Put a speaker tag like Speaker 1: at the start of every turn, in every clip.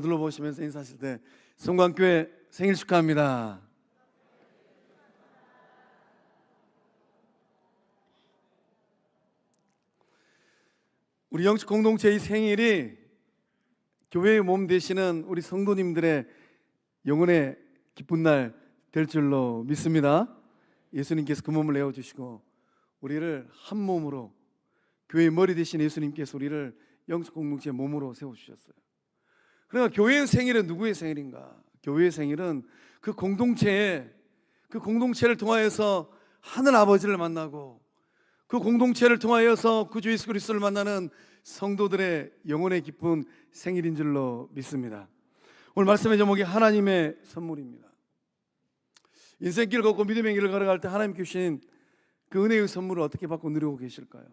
Speaker 1: 둘러보시면서 인사하실 때 성광교회 생일 축하합니다. 우리 영적 공동체의 생일이 교회의 몸 되시는 우리 성도님들의 영혼의 기쁜 날 될 줄로 믿습니다. 예수님께서 그 몸을 내어주시고 우리를 한 몸으로, 교회의 머리 되신 예수님께서 우리를 영적 공동체의 몸으로 세워주셨어요. 그러나 교회의 생일은 누구의 생일인가? 교회의 생일은 그 공동체를 통하여서 하늘 아버지를 만나고, 그 공동체를 통하여서 구주 예수 그리스도를 만나는 성도들의 영혼의 기쁜 생일인 줄로 믿습니다. 오늘 말씀의 제목이 하나님의 선물입니다. 인생길을 걷고 믿음의 길을 걸어갈 때 하나님께 주신 그 은혜의 선물을 어떻게 받고 누리고 계실까요?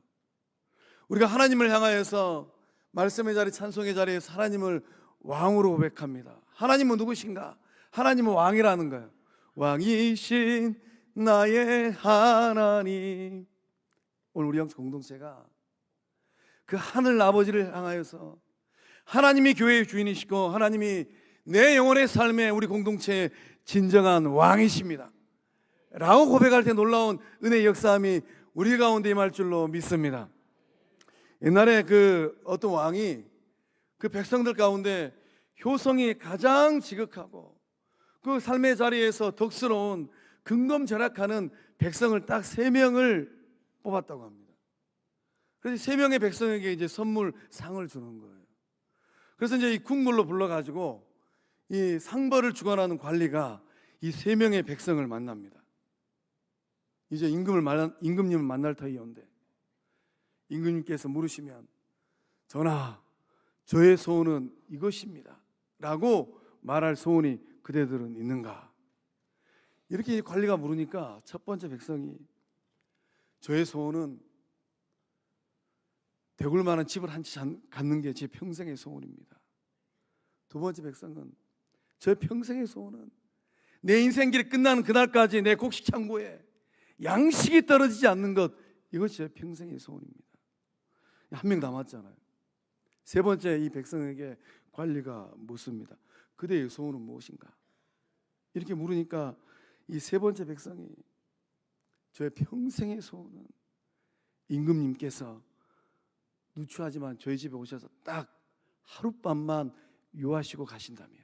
Speaker 1: 우리가 하나님을 향하여서 말씀의 자리, 찬송의 자리에서 하나님을 왕으로 고백합니다. 하나님은 누구신가? 하나님은 왕이라는 거예요. 왕이신 나의 하나님. 오늘 우리 영적 공동체가 그 하늘 아버지를 향하여서 하나님이 교회의 주인이시고 하나님이 내 영혼의 삶에 우리 공동체의 진정한 왕이십니다 라고 고백할 때 놀라운 은혜의 역사함이 우리 가운데 임할 줄로 믿습니다. 옛날에 그 어떤 왕이 그 백성들 가운데 효성이 가장 지극하고 그 삶의 자리에서 덕스러운 근검절약하는 백성을 딱 3명을 뽑았다고 합니다. 그래서 3명의 백성에게 이제 선물 상을 주는 거예요. 그래서 이제 이 궁궐로 불러가지고 이 상벌을 주관하는 관리가 이 3명의 백성을 만납니다. 이제 임금님을 만날 터이온데 임금님께서 물으시면 전하, 저의 소원은 이것입니다 라고 말할 소원이 그대들은 있는가? 이렇게 관리가 물으니까 첫 번째 백성이 저의 소원은 대굴 만한 집을 한 채 갖는 게 제 평생의 소원입니다. 두 번째 백성은 저 평생의 소원은 내 인생길이 끝나는 그날까지 내 곡식 창고에 양식이 떨어지지 않는 것, 이것이 제 평생의 소원입니다. 한 명 남았잖아요. 세 번째 이 백성에게 관리가 묻습니다. 그대의 소원은 무엇인가? 이렇게 물으니까 이 세 번째 백성이 저의 평생의 소원은 임금님께서 누추하지만 저희 집에 오셔서 딱 하룻밤만 유하시고 가신다면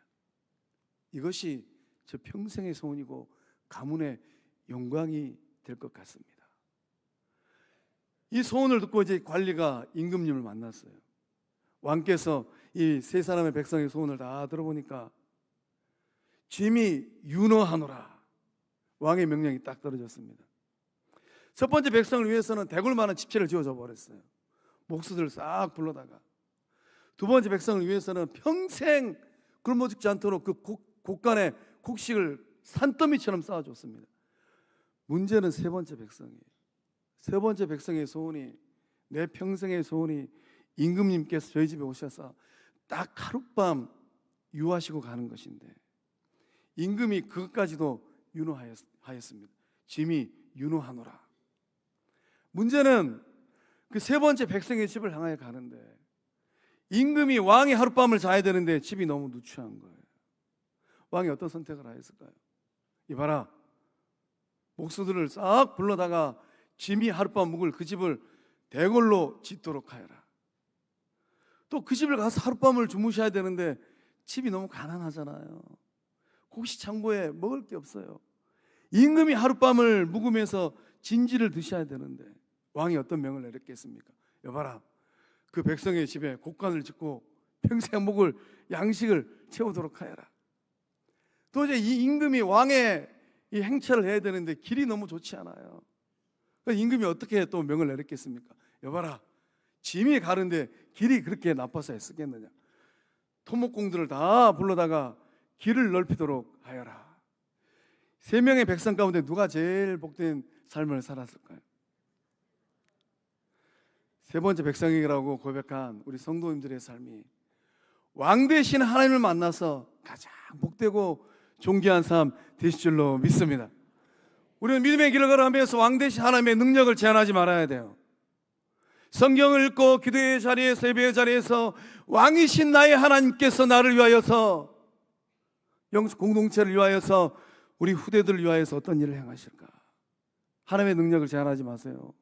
Speaker 1: 이것이 저 평생의 소원이고 가문의 영광이 될 것 같습니다. 이 소원을 듣고 이제 관리가 임금님을 만났어요. 왕께서 이 세 사람의 백성의 소원을 다 들어보니까 짐이 윤허하노라, 왕의 명령이 딱 떨어졌습니다. 첫 번째 백성을 위해서는 대굴만한 집채를 지어줘 버렸어요. 목수들을 싹 불러다가. 두 번째 백성을 위해서는 평생 굶어 죽지 않도록 그 곡간에 곡식을 산더미처럼 쌓아줬습니다. 문제는 세 번째 백성이에요. 세 번째 백성의 소원이, 내 평생의 소원이 임금님께서 저희 집에 오셔서 딱 하룻밤 유하시고 가는 것인데 임금이 그것까지도 윤호하였습니다. 짐이 윤호하노라. 문제는 그 세 번째 백성의 집을 향하여 가는데 임금이 왕이 하룻밤을 자야 되는데 집이 너무 누추한 거예요. 왕이 어떤 선택을 하였을까요? 이봐라, 목수들을 싹 불러다가 짐이 하룻밤 묵을 그 집을 대궐로 짓도록 하여라. 또 그 집을 가서 하룻밤을 주무셔야 되는데 집이 너무 가난하잖아요. 곡식 창고에 먹을 게 없어요. 임금이 하룻밤을 묵으면서 진지를 드셔야 되는데 왕이 어떤 명을 내렸겠습니까? 여봐라, 그 백성의 집에 곡간을 짓고 평생 먹을 양식을 채우도록 하여라. 또 이제 이 임금이 왕의 이 행차를 해야 되는데 길이 너무 좋지 않아요. 그래서 임금이 어떻게 또 명을 내렸겠습니까? 여봐라, 짐이 가는데 길이 그렇게 나빠서 했겠느냐? 토목공들을 다 불러다가 길을 넓히도록 하여라. 3명의 백성 가운데 누가 제일 복된 삶을 살았을까요? 세 번째 백성이라고 고백한 우리 성도님들의 삶이 왕 대신 하나님을 만나서 가장 복되고 존귀한 삶 되실 줄로 믿습니다. 우리는 믿음의 길을 걸어가면서 왕 대신 하나님의 능력을 제한하지 말아야 돼요. 성경을 읽고 기도의 자리에서, 예배의 자리에서 왕이신 나의 하나님께서 나를 위하여서, 영적 공동체를 위하여서, 우리 후대들을 위하여서 어떤 일을 행하실까? 하나님의 능력을 제한하지 마세요.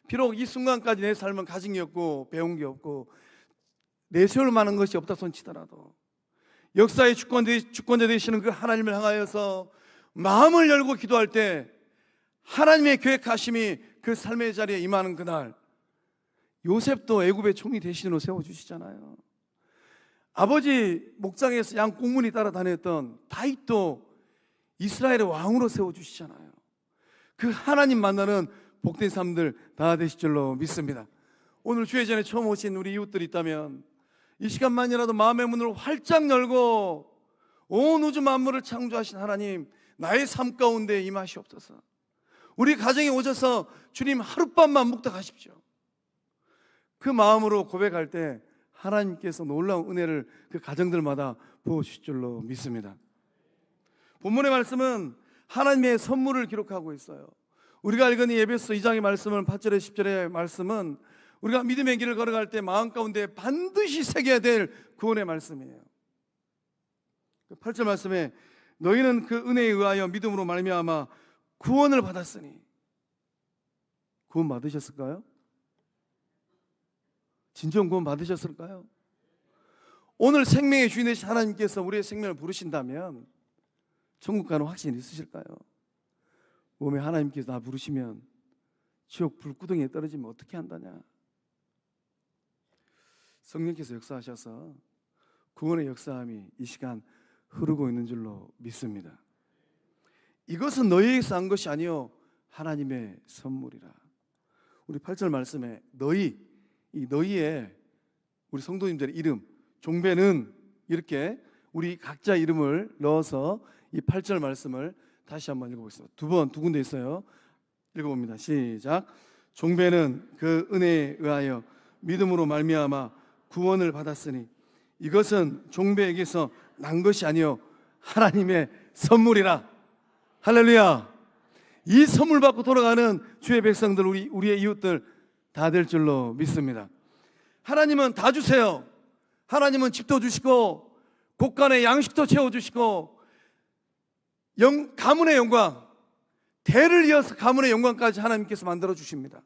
Speaker 1: 비록 이 순간까지 내 삶은 가진 게 없고 배운 게 없고 내세울 만한 것이 없다 손치더라도 역사의 주권자 되시는 그 하나님을 향하여서 마음을 열고 기도할 때 하나님의 계획하심이 그 삶의 자리에 임하는 그날, 요셉도 애굽의 총리 대신으로 세워주시잖아요. 아버지 목장에서 양 꽁무니 따라다녔던 다윗도 이스라엘의 왕으로 세워주시잖아요. 그 하나님 만나는 복된 삶들 다 되실 줄로 믿습니다. 오늘 주의 전에 처음 오신 우리 이웃들이 있다면 이 시간만이라도 마음의 문을 활짝 열고 온 우주 만물을 창조하신 하나님, 나의 삶 가운데 임하시옵소서. 우리 가정에 오셔서 주님 하룻밤만 묵닥하십시오. 그 마음으로 고백할 때 하나님께서 놀라운 은혜를 그 가정들마다 부어주실 줄로 믿습니다. 본문의 말씀은 하나님의 선물을 기록하고 있어요. 우리가 읽은 이 에베소 2장의 말씀은 8절에 10절의 말씀은 우리가 믿음의 길을 걸어갈 때 마음 가운데 반드시 새겨야 될 구원의 말씀이에요. 8절 말씀에 너희는 그 은혜에 의하여 믿음으로 말미암아 구원을 받았으니. 구원 받으셨을까요? 진정 구원 받으셨을까요? 오늘 생명의 주인 되신 하나님께서 우리의 생명을 부르신다면 천국 가는 확신 있으실까요? 몸에 하나님께서 나 부르시면 지옥 불구덩이에 떨어지면 어떻게 한다냐? 성령께서 역사하셔서 구원의 역사함이 이 시간 흐르고 있는 줄로 믿습니다. 이것은 너희에게서 한 것이 아니요 하나님의 선물이라. 우리 8절 말씀에 너희, 이 너희의 우리 성도님들의 이름, 종배는, 이렇게 우리 각자 이름을 넣어서 이 8절 말씀을 다시 한번 읽어보겠습니다. 두 군데 있어요. 읽어봅니다. 시작. 종배는 그 은혜에 의하여 믿음으로 말미암아 구원을 받았으니 이것은 종배에게서 난 것이 아니요 하나님의 선물이라. 할렐루야. 이 선물 받고 돌아가는 주의 백성들, 우리의 이웃들 다 될 줄로 믿습니다. 하나님은 다 주세요. 하나님은 집도 주시고 곳간에 양식도 채워주시고 가문의 영광, 대를 이어서 가문의 영광까지 하나님께서 만들어 주십니다.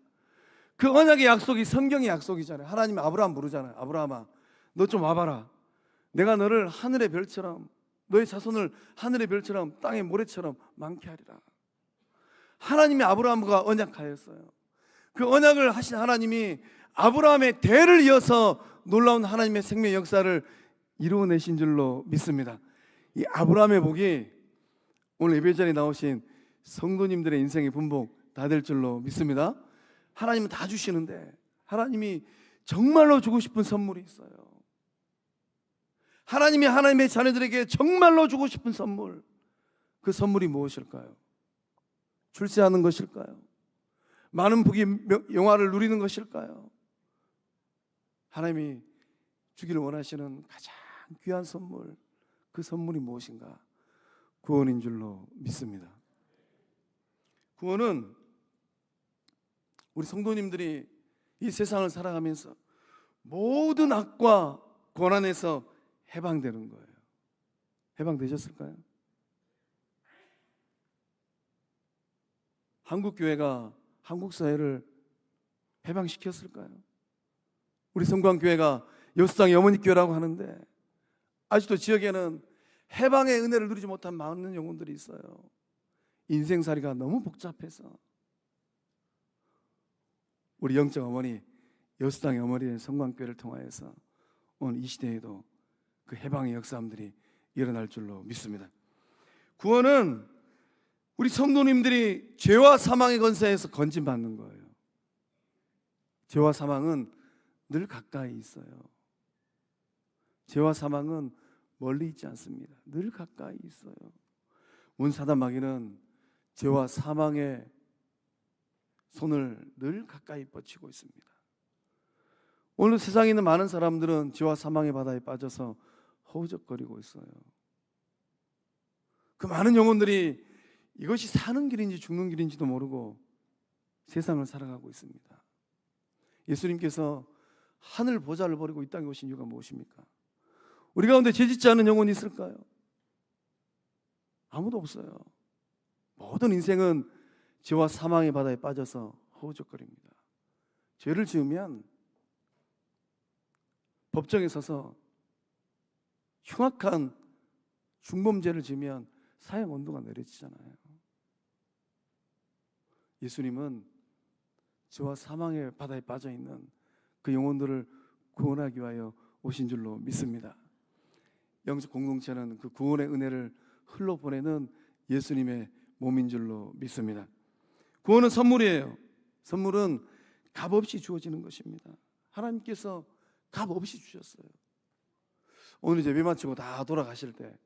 Speaker 1: 그 언약의 약속이 성경의 약속이잖아요. 하나님이 아브라함 부르잖아요. 아브라함아, 너 좀 와봐라. 내가 너를 하늘의 별처럼, 너의 자손을 하늘의 별처럼 땅의 모래처럼 많게 하리라. 하나님이 아브라함과 언약하였어요. 그 언약을 하신 하나님이 아브라함의 대를 이어서 놀라운 하나님의 생명의 역사를 이루어내신 줄로 믿습니다. 이 아브라함의 복이 오늘 예배자리에 나오신 성도님들의 인생의 분복 다 될 줄로 믿습니다. 하나님은 다 주시는데 하나님이 정말로 주고 싶은 선물이 있어요. 하나님이 하나님의 자녀들에게 정말로 주고 싶은 선물, 그 선물이 무엇일까요? 출세하는 것일까요? 많은 부귀 영화를 누리는 것일까요? 하나님이 주기를 원하시는 가장 귀한 선물, 그 선물이 무엇인가? 구원인 줄로 믿습니다. 구원은 우리 성도님들이 이 세상을 살아가면서 모든 악과 고난에서 해방되는 거예요. 해방되셨을까요? 한국 교회가 한국 사회를 해방시켰을까요? 우리 성광교회가 여수당의 어머니 교회라고 하는데 아직도 지역에는 해방의 은혜를 누리지 못한 많은 영혼들이 있어요. 인생살이가 너무 복잡해서 우리 영적 어머니, 여수당의 어머니의 성광교회를 통하여서 오늘 이 시대에도 그 해방의 역사함들이 일어날 줄로 믿습니다. 구원은 우리 성도님들이 죄와 사망의 권세에서 건진받는 거예요. 죄와 사망은 늘 가까이 있어요. 죄와 사망은 멀리 있지 않습니다. 늘 가까이 있어요. 문사단 마귀는 죄와 사망의 손을 늘 가까이 뻗치고 있습니다. 오늘 세상에 있는 많은 사람들은 죄와 사망의 바다에 빠져서 허우적거리고 있어요. 그 많은 영혼들이 이것이 사는 길인지 죽는 길인지도 모르고 세상을 살아가고 있습니다. 예수님께서 하늘 보좌를 버리고 이 땅에 오신 이유가 무엇입니까? 우리 가운데 죄짓지 않은 영혼이 있을까요? 아무도 없어요. 모든 인생은 죄와 사망의 바다에 빠져서 허우적거립니다. 죄를 지으면 법정에 서서 흉악한 중범죄를 지으면 사형 온도가 내려지잖아요. 예수님은 죄와 사망의 바다에 빠져있는 그 영혼들을 구원하기 위하여 오신 줄로 믿습니다. 영적 공동체는 그 구원의 은혜를 흘러보내는 예수님의 몸인 줄로 믿습니다. 구원은 선물이에요. 선물은 값없이 주어지는 것입니다. 하나님께서 값없이 주셨어요. 오늘 예배 마치고 다 돌아가실 때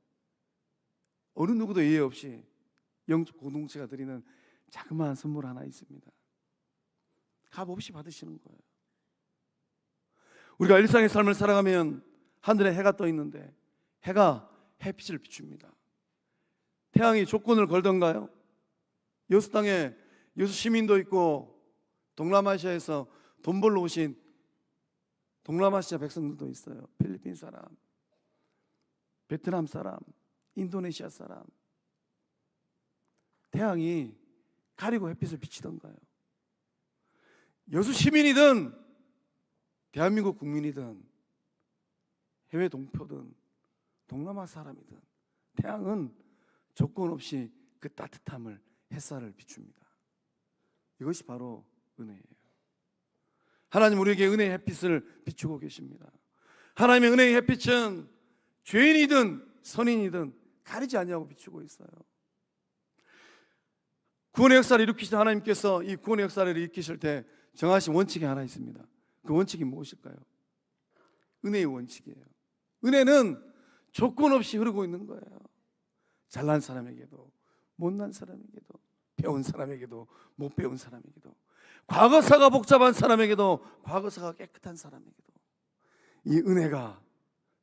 Speaker 1: 어느 누구도 예외 없이 영적 공동체가 드리는 자그마한 선물 하나 있습니다. 값없이 받으시는 거예요. 우리가 일상의 삶을 살아가면 하늘에 해가 떠 있는데 해가 햇빛을 비춥니다. 태양이 조건을 걸던가요? 여수 땅에 여수 시민도 있고 동남아시아에서 돈 벌러 오신 동남아시아 백성들도 있어요. 필리핀 사람, 베트남 사람, 인도네시아 사람. 태양이 가리고 햇빛을 비치던가요? 여수 시민이든 대한민국 국민이든 해외 동포든 동남아 사람이든 태양은 조건 없이 그 따뜻함을 햇살을 비춥니다. 이것이 바로 은혜예요. 하나님 우리에게 은혜의 햇빛을 비추고 계십니다. 하나님의 은혜의 햇빛은 죄인이든 선인이든 가리지 않냐고 비추고 있어요. 구원의 역사를 일으키신 하나님께서 이 구원의 역사를 일으키실 때 정하신 원칙이 하나 있습니다. 그 원칙이 무엇일까요? 은혜의 원칙이에요. 은혜는 조건 없이 흐르고 있는 거예요. 잘난 사람에게도 못난 사람에게도 배운 사람에게도 못 배운 사람에게도 과거사가 복잡한 사람에게도 과거사가 깨끗한 사람에게도 이 은혜가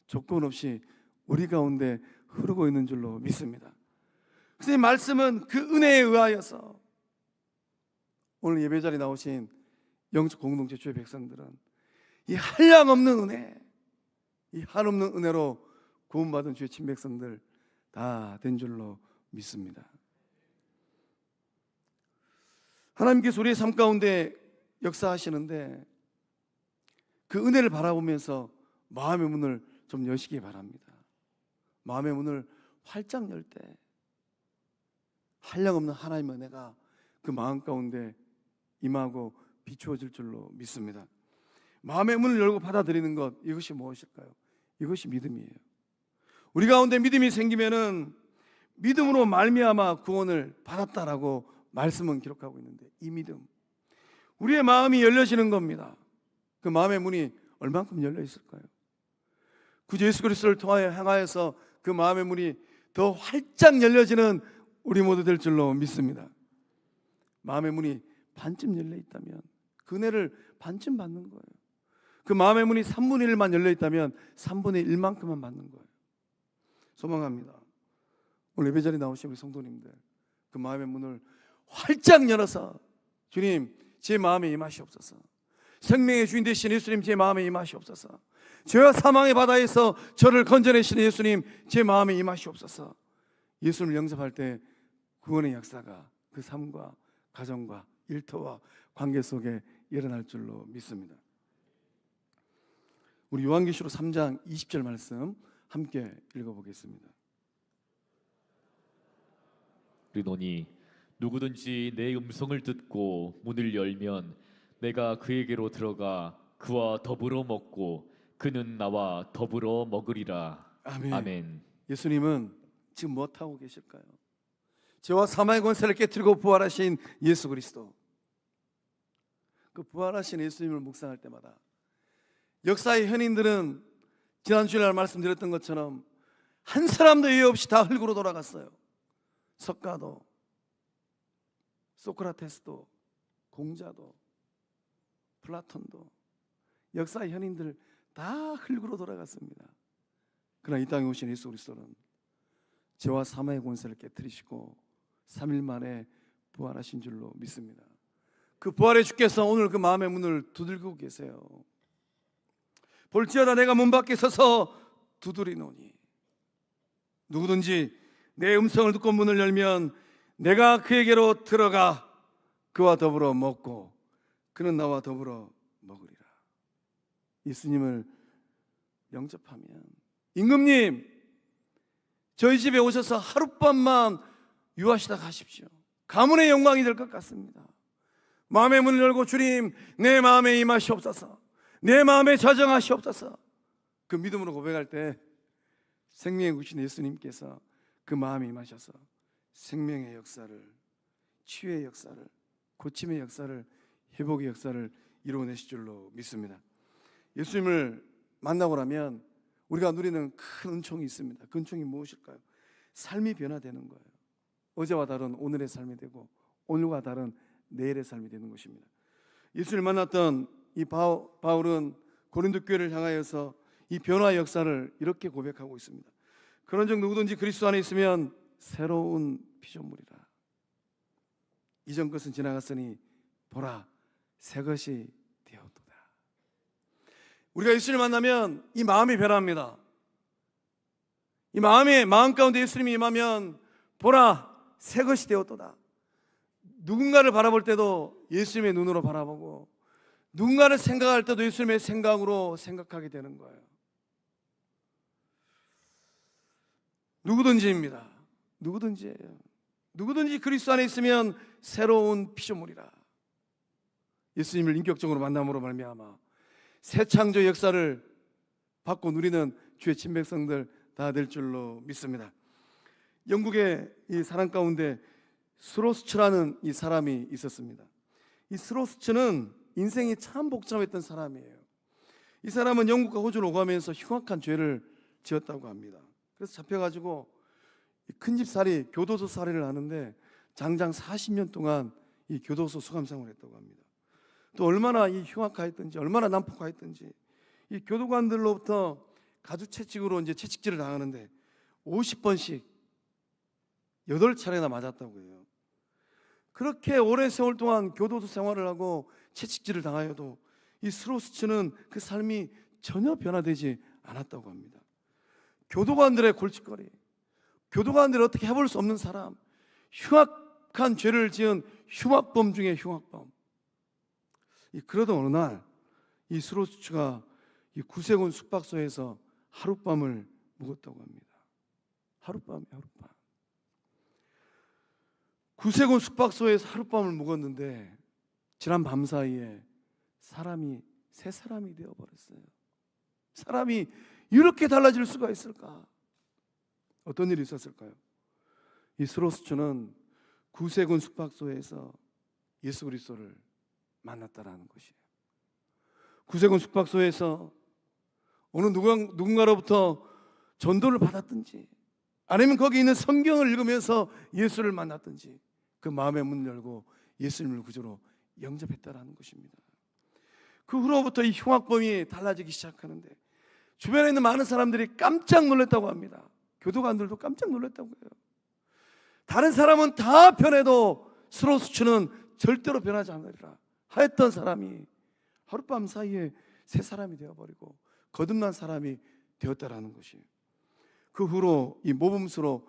Speaker 1: 조건 없이 우리 가운데 흐르고 있는 줄로 믿습니다. 그래서 이 말씀은 그 은혜에 의하여서 오늘 예배자리에 나오신 영적 공동체 주의 백성들은 이 한량없는 은혜, 이 한없는 은혜로 구원받은 주의 친백성들 다 된 줄로 믿습니다. 하나님께서 우리의 삶 가운데 역사하시는데 그 은혜를 바라보면서 마음의 문을 좀 여시기 바랍니다. 마음의 문을 활짝 열 때 한량없는 하나님의 은혜가 그 마음 가운데 임하고 비추어질 줄로 믿습니다. 마음의 문을 열고 받아들이는 것, 이것이 무엇일까요? 이것이 믿음이에요. 우리 가운데 믿음이 생기면은 믿음으로 말미암아 구원을 받았다라고 말씀은 기록하고 있는데 이 믿음, 우리의 마음이 열려지는 겁니다. 그 마음의 문이 얼만큼 열려 있을까요? 구주 예수 그리스도를 통하여 향하여서 그 마음의 문이 더 활짝 열려지는 우리 모두 될 줄로 믿습니다. 마음의 문이 반쯤 열려 있다면 그 은혜를 반쯤 받는 거예요. 그 마음의 문이 3분의 1만 열려 있다면 3분의 1만큼만 받는 거예요. 소망합니다. 오늘 예배자리에 나오신 우리 성도님들 그 마음의 문을 활짝 열어서 주님 제 마음에 임하시옵소서. 생명의 주인 되신 예수님 제 마음에 임하시옵소서. 죄와 사망의 바다에서 저를 건져내시는 예수님 제 마음에 임하시옵소서. 예수님을 영접할 때 구원의 역사가 그 삶과 가정과 일터와 관계 속에 일어날 줄로 믿습니다. 우리 요한계시록 3장 20절 말씀 함께 읽어보겠습니다.
Speaker 2: 그러노니 누구든지 내 음성을 듣고 문을 열면 내가 그에게로 들어가 그와 더불어 먹고 그는 나와 더불어 먹으리라.
Speaker 1: 아멘.
Speaker 2: 아멘.
Speaker 1: 예수님은 지금 무엇하고 계실까요? 죄와 사망의 권세를 깨뜨리고 부활하신 예수 그리스도, 그 부활하신 예수님을 묵상할 때마다 역사의 현인들은 지난 주일날 말씀드렸던 것처럼 한 사람도 예외 없이 다 흙으로 돌아갔어요. 석가도, 소크라테스도, 공자도, 플라톤도, 역사의 현인들 다 흙으로 돌아갔습니다. 그러나 이 땅에 오신 예수 그리스도는 죄와 사망의 권세를 깨뜨리시고 3일 만에 부활하신 줄로 믿습니다. 그 부활의 주께서 오늘 그 마음의 문을 두들기고 계세요. 볼지어다 내가 문 밖에 서서 두드리노니 누구든지 내 음성을 듣고 문을 열면 내가 그에게로 들어가 그와 더불어 먹고 그는 나와 더불어 먹으리라. 예수님을 영접하면, 임금님 저희 집에 오셔서 하룻밤만 유하시다 가십시오. 가문의 영광이 될 것 같습니다. 마음의 문을 열고 주님 내 마음에 임하시옵소서, 내 마음에 좌정하시옵소서, 그 믿음으로 고백할 때 생명의 구신 예수님께서 그 마음에 임하셔서 생명의 역사를, 치유의 역사를, 고침의 역사를, 회복의 역사를 이루어내실 줄로 믿습니다. 예수님을 만나고 나면 우리가 누리는 큰 은총이 있습니다. 그 은총이 무엇일까요? 삶이 변화되는 거예요. 어제와 다른 오늘의 삶이 되고 오늘과 다른 내일의 삶이 되는 것입니다. 예수를 만났던 이 바울은 고린도 교회를 향하여서 이 변화의 역사를 이렇게 고백하고 있습니다. 그런즉 누구든지 그리스도 안에 있으면 새로운 피조물이라. 이전 것은 지나갔으니 보라 새 것이 되었도다. 우리가 예수를 만나면 이 마음이 변합니다. 이 마음 가운데 예수님이 임하면 보라 새 것이 되었도다. 누군가를 바라볼 때도 예수님의 눈으로 바라보고 누군가를 생각할 때도 예수님의 생각으로 생각하게 되는 거예요. 누구든지입니다. 누구든지예요. 누구든지 그리스도 안에 있으면 새로운 피조물이라. 예수님을 인격적으로 만남으로 말미암아 새 창조 역사를 받고 누리는 주의 친백성들 다 될 줄로 믿습니다. 영국의 이 사람 가운데 스로스츠라는 이 사람이 있었습니다. 이 스로스츠는 인생이 참 복잡했던 사람이에요. 이 사람은 영국과 호주로 오가면서 흉악한 죄를 지었다고 합니다. 그래서 잡혀가지고 큰 집살이, 교도소 살이를 하는데 장장 40년 동안 이 교도소 수감생활을 했다고 합니다. 또 얼마나 이 흉악하였든지, 얼마나 난폭하였든지, 이 교도관들로부터 가주채찍으로 이제 채찍질을 당하는데 50번씩 8차례나 맞았다고 해요. 그렇게 오랜 세월 동안 교도소 생활을 하고 채찍질을 당하여도 이 스로스츠는 그 삶이 전혀 변화되지 않았다고 합니다. 교도관들의 골칫거리, 교도관들이 어떻게 해볼 수 없는 사람, 흉악한 죄를 지은 흉악범 중에 흉악범. 그러던 어느 날 이 스로스츠가 이 구세군 숙박소에서 하룻밤을 묵었다고 합니다. 하룻밤. 구세군 숙박소에서 하룻밤을 묵었는데 지난 밤 사이에 새 사람이 되어버렸어요. 사람이 이렇게 달라질 수가 있을까? 어떤 일이 있었을까요? 이 스로스츠는 구세군 숙박소에서 예수 그리스도를 만났다라는 것이에요. 구세군 숙박소에서 어느 누군가로부터 전도를 받았든지 아니면 거기 있는 성경을 읽으면서 예수를 만났든지 그 마음의 문을 열고 예수님을 구주로 영접했다라는 것입니다. 그 후로부터 이 흉악범이 달라지기 시작하는데 주변에 있는 많은 사람들이 깜짝 놀랐다고 합니다. 교도관들도 깜짝 놀랐다고 해요. 다른 사람은 다 변해도 스로스츠는 절대로 변하지 않으리라 하였던 사람이 하룻밤 사이에 새 사람이 되어버리고 거듭난 사람이 되었다라는 것이에요. 그 후로 이 모범수로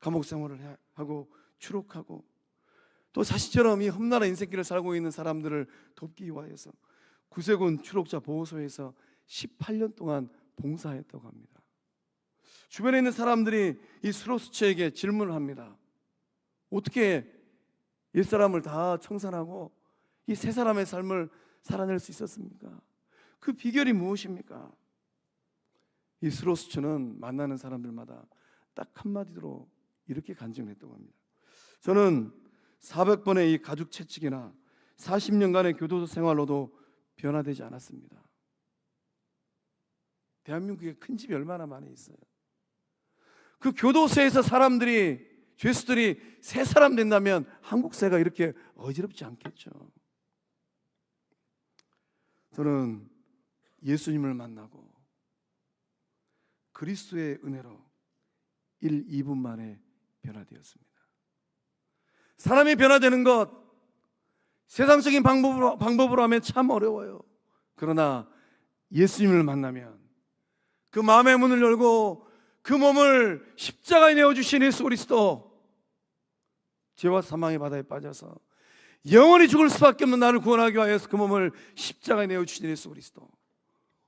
Speaker 1: 감옥 생활을 하고 추록하고 또 자신처럼 이 험난한 인생길을 살고 있는 사람들을 돕기 위하여서 구세군 추록자 보호소에서 18년 동안 봉사했다고 합니다. 주변에 있는 사람들이 이 스로스츠에게 질문을 합니다. 어떻게 옛사람을 다 청산하고 이 새 사람의 삶을 살아낼 수 있었습니까? 그 비결이 무엇입니까? 이 스로스츠는 만나는 사람들마다 딱 한마디로 이렇게 간증을 했다고 합니다. 저는 400번의 이 가죽 채찍이나 40년간의 교도소 생활로도 변화되지 않았습니다. 대한민국에 큰 집이 얼마나 많이 있어요. 그 교도소에서 사람들이, 죄수들이 새 사람 된다면 한국 사회가 이렇게 어지럽지 않겠죠. 저는 예수님을 만나고 그리스도의 은혜로 1, 2분 만에 변화되었습니다. 사람이 변화되는 것, 세상적인 방법으로 하면 참 어려워요. 그러나 예수님을 만나면 그 마음의 문을 열고 그 몸을 십자가에 내어주신 예수 그리스도, 죄와 사망의 바다에 빠져서 영원히 죽을 수밖에 없는 나를 구원하기 위해서 그 몸을 십자가에 내어주신 예수 그리스도,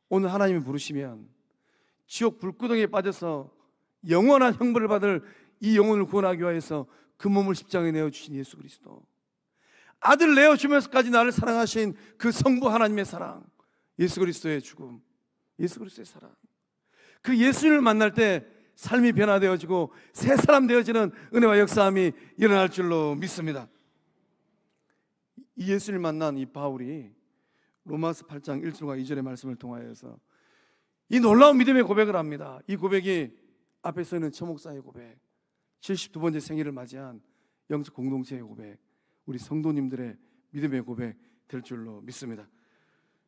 Speaker 1: 오늘 하나님이 부르시면 지옥 불구덩이에 빠져서 영원한 형벌을 받을 이 영혼을 구원하기 위해서 그 몸을 십자가에 내어주신 예수 그리스도, 아들 내어주면서까지 나를 사랑하신 그 성부 하나님의 사랑, 예수 그리스도의 죽음, 예수 그리스도의 사랑, 그 예수님을 만날 때 삶이 변화되어지고 새 사람 되어지는 은혜와 역사함이 일어날 줄로 믿습니다. 이 예수님을 만난 이 바울이 로마서 8장 1절과 2절의 말씀을 통하여서 이 놀라운 믿음의 고백을 합니다. 이 고백이 앞에 서 있는 처목사의 고백, 72번째 생일을 맞이한 영적 공동체의 고백, 우리 성도님들의 믿음의 고백 될 줄로 믿습니다.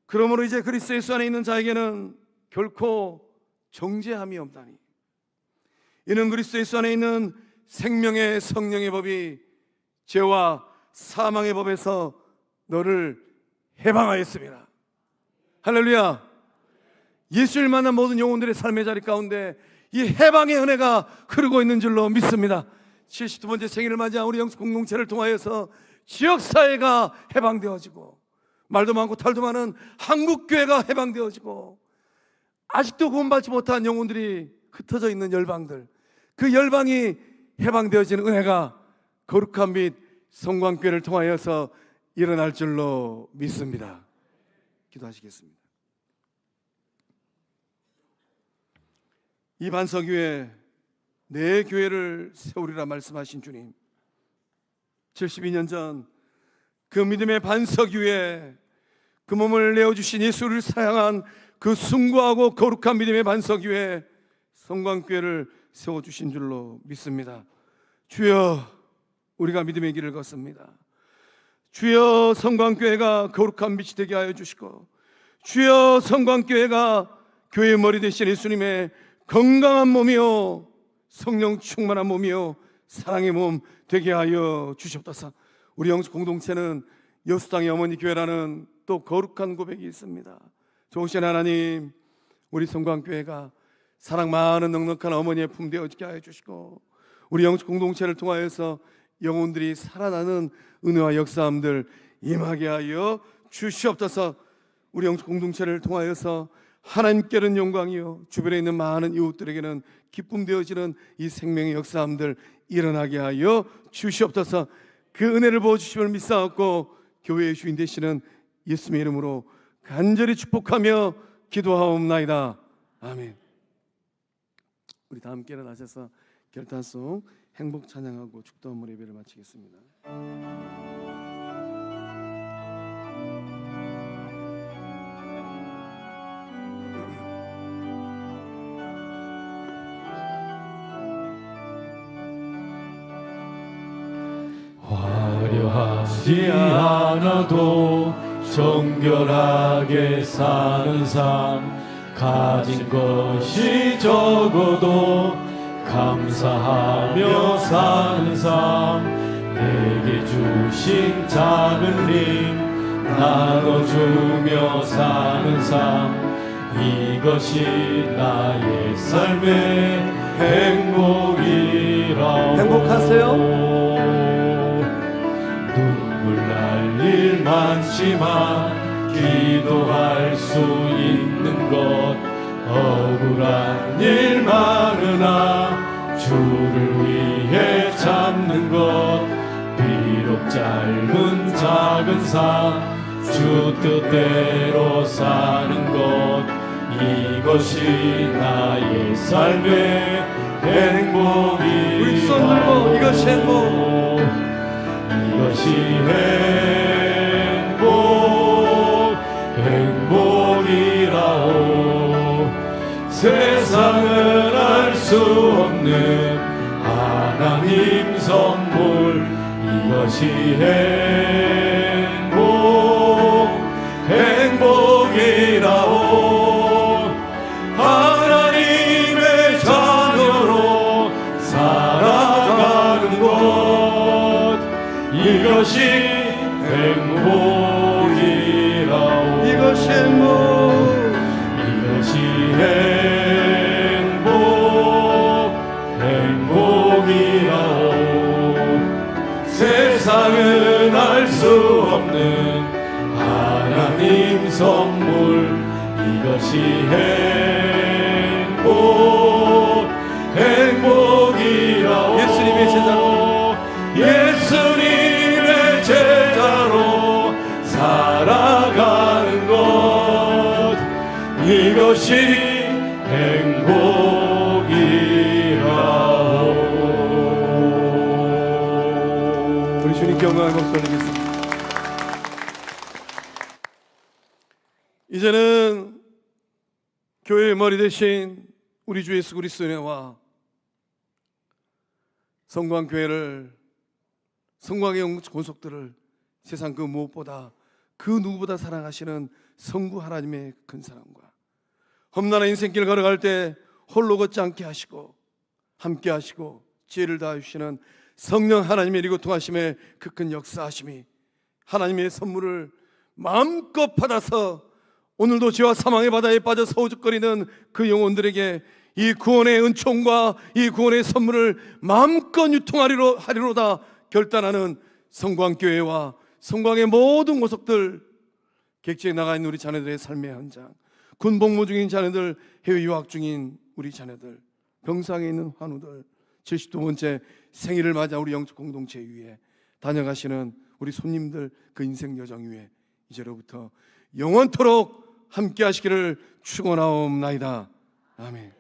Speaker 1: 그러므로 이제 그리스도 예수 안에 있는 자에게는 결코 정죄함이 없다니, 이는 그리스도 예수 안에 있는 생명의 성령의 법이 죄와 사망의 법에서 너를 해방하였습니다. 할렐루야. 예수를 만난 모든 영혼들의 삶의 자리 가운데 이 해방의 은혜가 흐르고 있는 줄로 믿습니다. 72번째 생일을 맞이한 우리 영적 공동체를 통하여서 지역사회가 해방되어지고, 말도 많고 탈도 많은 한국교회가 해방되어지고, 아직도 구원받지 못한 영혼들이 흩어져 있는 열방들, 그 열방이 해방되어지는 은혜가 거룩한 빛 성광교회를 통하여서 일어날 줄로 믿습니다. 기도하시겠습니다. 이 반석 위에 내 교회를 세우리라 말씀하신 주님, 72년 전 그 믿음의 반석 위에 그 몸을 내어주신 예수를 사랑한 그 숭고하고 거룩한 믿음의 반석 위에 성광교회를 세워주신 줄로 믿습니다. 주여, 우리가 믿음의 길을 걷습니다. 주여, 성광교회가 거룩한 빛이 되게 하여 주시고, 주여, 성광교회가 교회의 머리 되신 예수님의 건강한 몸이요 성령 충만한 몸이요 사랑의 몸 되게 하여 주시옵소서. 우리 영적 공동체는 여수당의 어머니 교회라는 또 거룩한 고백이 있습니다. 좋으신 하나님, 우리 성광교회가 사랑 많은 넉넉한 어머니의 품 되어지게 하여 주시고, 우리 영적 공동체를 통하여서 영혼들이 살아나는 은혜와 역사함들 임하게 하여 주시옵소서. 우리 영적 공동체를 통하여서 하나님께는 영광이요 주변에 있는 많은 이웃들에게는 기쁨 되어지는 이 생명의 역사함들 일어나게 하여 주시옵소서. 그 은혜를 부어주심을 믿사옵고 교회의 주인 되시는 예수님의 이름으로 간절히 축복하며 기도하옵나이다. 아멘. 우리 다 함께 일어나셔서 결단송 행복 찬양하고 축도한문 예배를 마치겠습니다.
Speaker 2: 화려하지 않아도 정결하게 사는 삶, 가진 것이 적어도 감사하며 사는 삶, 내게 주신 작은 힘 나눠주며 사는 삶, 이것이 나의 삶의 행복이라.
Speaker 1: 행복하세요?
Speaker 2: 눈물 날 일 많지만 기도할 수 있는 것, 억울한 일 많으나 주를 위해 참는 것, 비록 짧은 작은 삶 주 뜻대로 사는 것, 이것이 나의 삶의 행복이라.
Speaker 1: 우리 손 들고 이것이 행복,
Speaker 2: 이것이 행복이라오. 세상은 알 수 없는 하나님 선물, 이것이 행복이라오. 하나님의 자녀로 살아가는 것, 이것이 행복. 이것이 행복이라.
Speaker 1: 예수님의 제자로,
Speaker 2: 예수님의 제자로 살아가는 것, 이것이 행복이라오.
Speaker 1: 우리 주님께 영광을 목소리겠습니다. 이제는 교회의 머리 대신 우리 주 예수 그리스도의 은혜와 성광교회를, 성광의 권속들을 세상 그 무엇보다, 그 누구보다 사랑하시는 성부 하나님의 큰 사랑과 험난한 인생길 걸어갈 때 홀로 걷지 않게 하시고 함께 하시고 지혜를 다하시는 성령 하나님의 이리고 통하심의 그 큰 역사하심이 하나님의 선물을 마음껏 받아서 오늘도 죄와 사망의 바다에 빠져서 오죽거리는 그 영혼들에게 이 구원의 은총과 이 구원의 선물을 마음껏 유통하리로다 결단하는 성광교회와 성광의 모든 모속들, 객지에 나가 있는 우리 자녀들의 삶의 현장, 군 복무 중인 자녀들, 해외 유학 중인 우리 자녀들, 병상에 있는 환우들, 72번째 생일을 맞아 우리 영적 공동체 위에 다녀가시는 우리 손님들, 그 인생 여정 위에 이제로부터 영원토록 함께 하시기를 축원하옵나이다. 아멘.